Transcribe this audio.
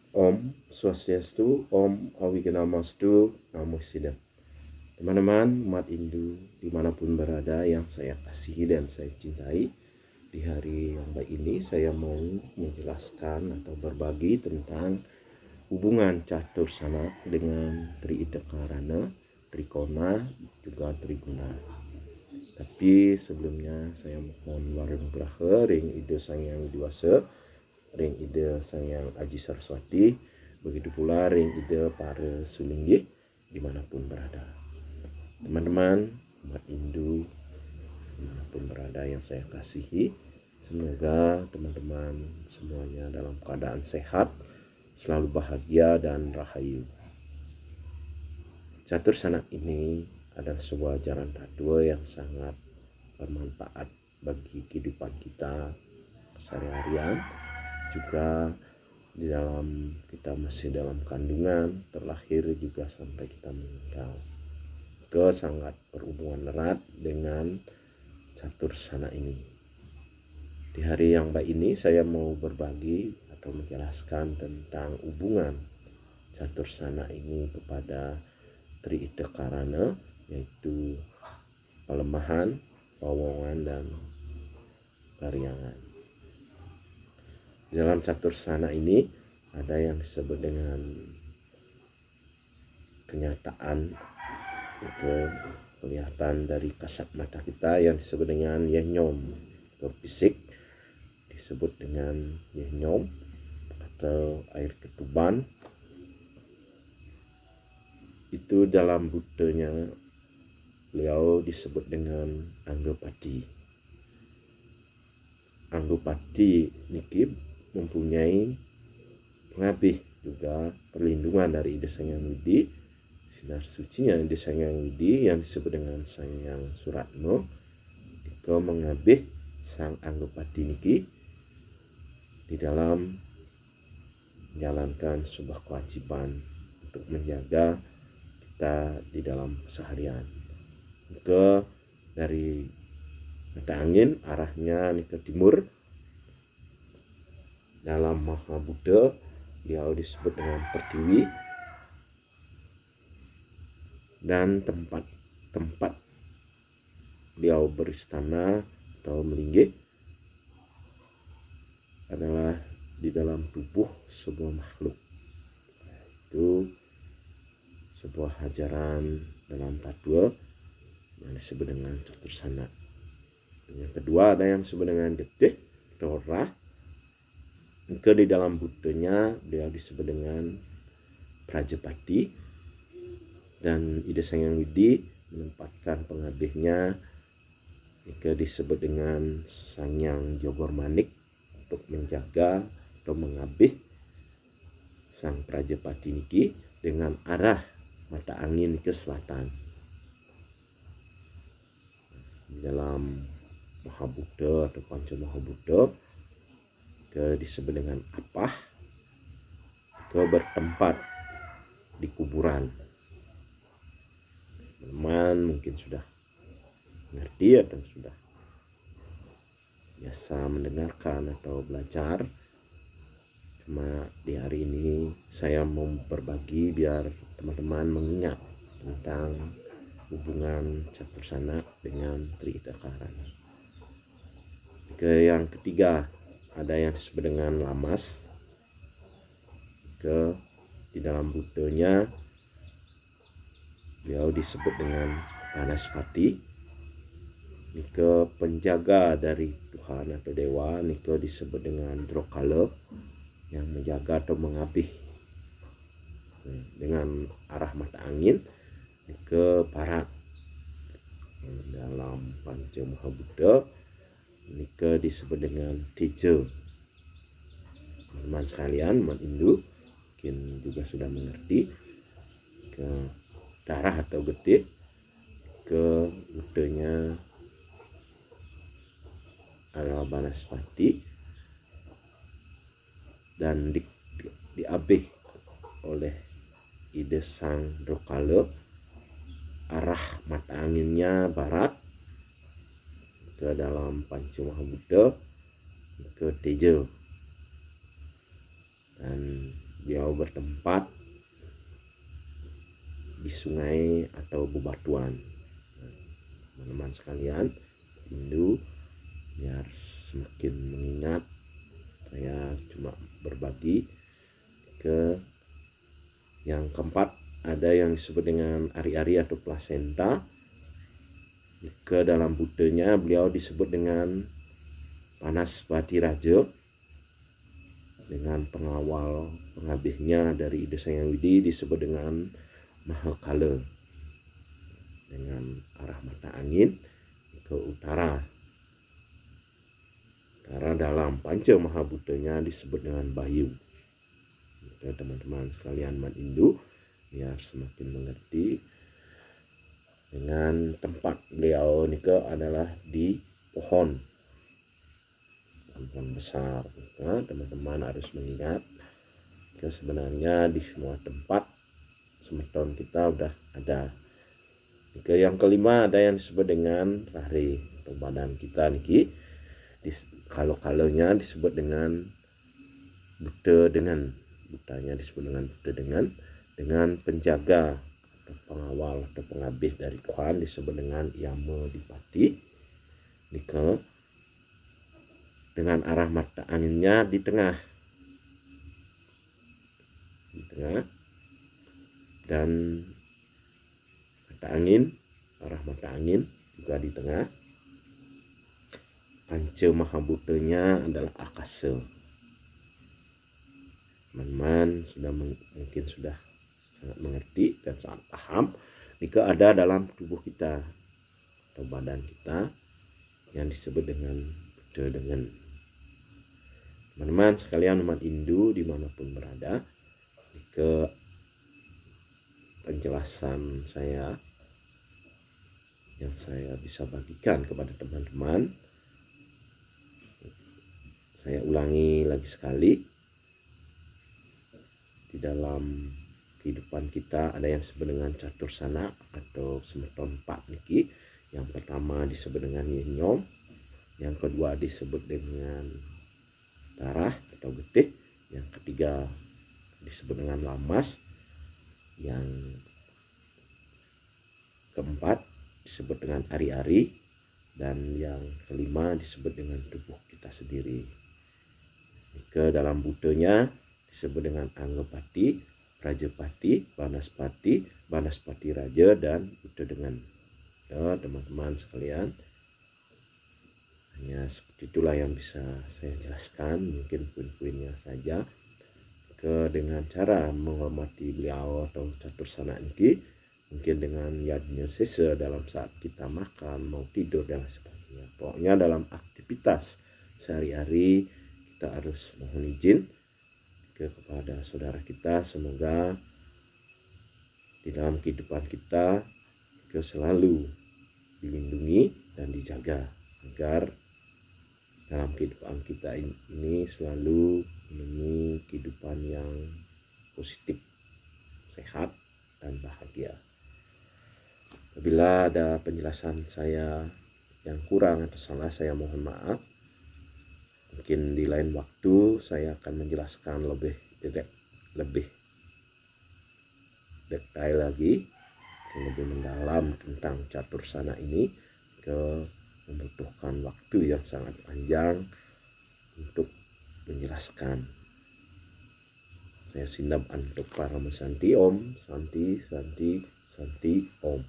Om Swastiastu, Om Awiganamastu, Namo Buddhaya. Teman-teman umat Hindu dimanapun berada yang saya kasihi dan saya cintai, di hari yang baik ini saya mau menjelaskan atau berbagi tentang hubungan catur sana dengan Triidakarana, Trikona, juga Triguna. Tapi sebelumnya saya mohon warung braha ring Ida Sang Hyang Widi ring Ida Sang Hyang Aji Saraswati, begitu pula ring Ida para Sulinggih dimanapun berada. Teman-teman umat Hindu dimanapun berada yang saya kasihi, semoga teman-teman semuanya dalam keadaan sehat, selalu bahagia dan rahayu. Catur sanak ini adalah sebuah ajaran tatua yang sangat bermanfaat bagi kehidupan kita sehari-harian, juga di dalam kita masih dalam kandungan, terlahir juga sampai kita meninggal. Itu sangat berhubungan erat dengan catur sana ini. Di hari yang baik ini saya mau berbagi atau menjelaskan tentang hubungan catur sana ini kepada Triidakarana, yaitu pelemahan, pawongan, dan pariangan. Di dalam catur sana ini ada yang disebut dengan kenyataan, itu kelihatan dari kasat mata kita, yang disebut dengan yenyom. Ke fisik disebut dengan yenyom atau air ketuban. Itu dalam budanya beliau disebut dengan Anggapati. Anggapati niki mempunyai pengabih juga perlindungan dari Ida Sang Hyang Widi, sinar sucinya Ida Sang Hyang Widi yang disebut dengan Sang Hyang Suratmo, itu mengabih Sang Anggapati niki di dalam menjalankan sebuah kewajiban untuk menjaga kita di dalam keseharian. Itu dari mata angin arahnya ke timur. Dalam Maha Buddha beliau disebut dengan Pertiwi, dan tempat beliau beristana atau melinggih adalah di dalam tubuh sebuah makhluk. Itu sebuah ajaran dalam tatua yang disebut dengan catur sana. Yang kedua ada yang disebut dengan Getih Dora. Ke di dalam budanya beliau disebut dengan Prajapati, dan Ida Sang Hyang Widi menempatkan pengabihnya jika disebut dengan Sang Hyang Jogor Manik untuk menjaga atau mengabih Sang Prajapati niki dengan arah mata angin ke selatan. Di dalam Mahabuddha atau Panca Mahabuddha ke disebut dengan Apah, ke bertempat di kuburan. Teman mungkin sudah mengerti atau sudah biasa mendengarkan atau belajar. Cuma di hari ini saya mau berbagi biar teman-teman mengingat tentang hubungan catur sana dengan Triidakarana. Ke yang ketiga ada yang disebut dengan Lamas. Ke di dalam budanya beliau disebut dengan Banaspati. Nika penjaga dari Tuhan atau Dewa. Nika disebut dengan Drokala, yang menjaga atau mengabih dengan arah mata angin ke barat. Dalam Panca Mahabuddha nika disebut dengan Teja. Teman sekalian, umat Hindu mungkin juga sudah mengerti ke darah atau getih ke budanya adalah Banaspati, dan diabih oleh Ida Sang Drokala. Arah mata anginnya barat ke dalam Panca Mahabuddha ke Teja, dan beliau beliau bertempat di sungai atau bebatuan. Teman-teman sekalian, Hindu, biar semakin mengingat, saya cuma berbagi ke yang keempat. Ada yang disebut dengan ari-ari atau plasenta. Ke dalam budenya beliau disebut dengan Banaspati Raja, dengan pengawal pengabihnya dari Ida Sang Widi disebut dengan Mahakala, dengan arah mata angin ke utara. Karena dalam Panca Mahabutanya disebut dengan Bayu. Teman-teman sekalian umat Hindu, biar semakin mengerti, dengan tempat beliau ini adalah di pohon besar. Nah, teman-teman harus mengingat sebenarnya di semua tempat semeton kita udah ada. Yang kelima ada yang disebut dengan rahri atau badan kita niki. Kalau-kalonya disebut dengan buta dengan, butanya disebut dengan buta dengan penjaga atau pengawal atau pengabih dari Tuhan disebut dengan Yama Dipati. Nika dengan arah mata anginnya di tengah dan arah mata angin juga di tengah. Panca Mahabutanya adalah akasa. Teman-teman mungkin sudah sangat mengerti dan sangat paham. Jika ada dalam tubuh kita atau badan kita yang disebut dengan buta dengan. Teman-teman sekalian umat Hindu dimanapun berada, jika penjelasan saya yang saya bisa bagikan kepada teman-teman, saya ulangi lagi sekali. Di dalam kehidupan kita ada yang disebut dengan catursana atau semeton 4 niki. Yang pertama disebut dengan yin yang, yang kedua disebut dengan darah atau getih, yang ketiga disebut dengan lamas, yang keempat disebut dengan ari-ari, dan yang kelima disebut dengan tubuh kita sendiri. Ke dalam budenya disebut dengan Anggapati, Rajapati, Banaspati Raja, dan buta dengan. Ya, teman-teman sekalian, hanya seperti itulah yang bisa saya jelaskan, mungkin poin-poinnya saja. Dengan cara menghormati beliau atau catursana ini, mungkin dengan yadnya sesa dalam saat kita makan, mau tidur, dan sebagainya. Pokoknya dalam aktivitas sehari-hari kita harus mohon izin kepada saudara kita, semoga di dalam kehidupan kita selalu dilindungi dan dijaga, agar dalam kehidupan kita ini selalu menemui kehidupan yang positif, sehat, dan bahagia. Apabila ada penjelasan saya yang kurang atau salah, saya mohon maaf. Mungkin di lain waktu saya akan menjelaskan lebih detail lagi, lebih mendalam tentang catursana ini, membutuhkan waktu yang sangat panjang untuk menjelaskan. Saya Sindam Antuk Paramasanti Om, Santi, Santi, Santi Om.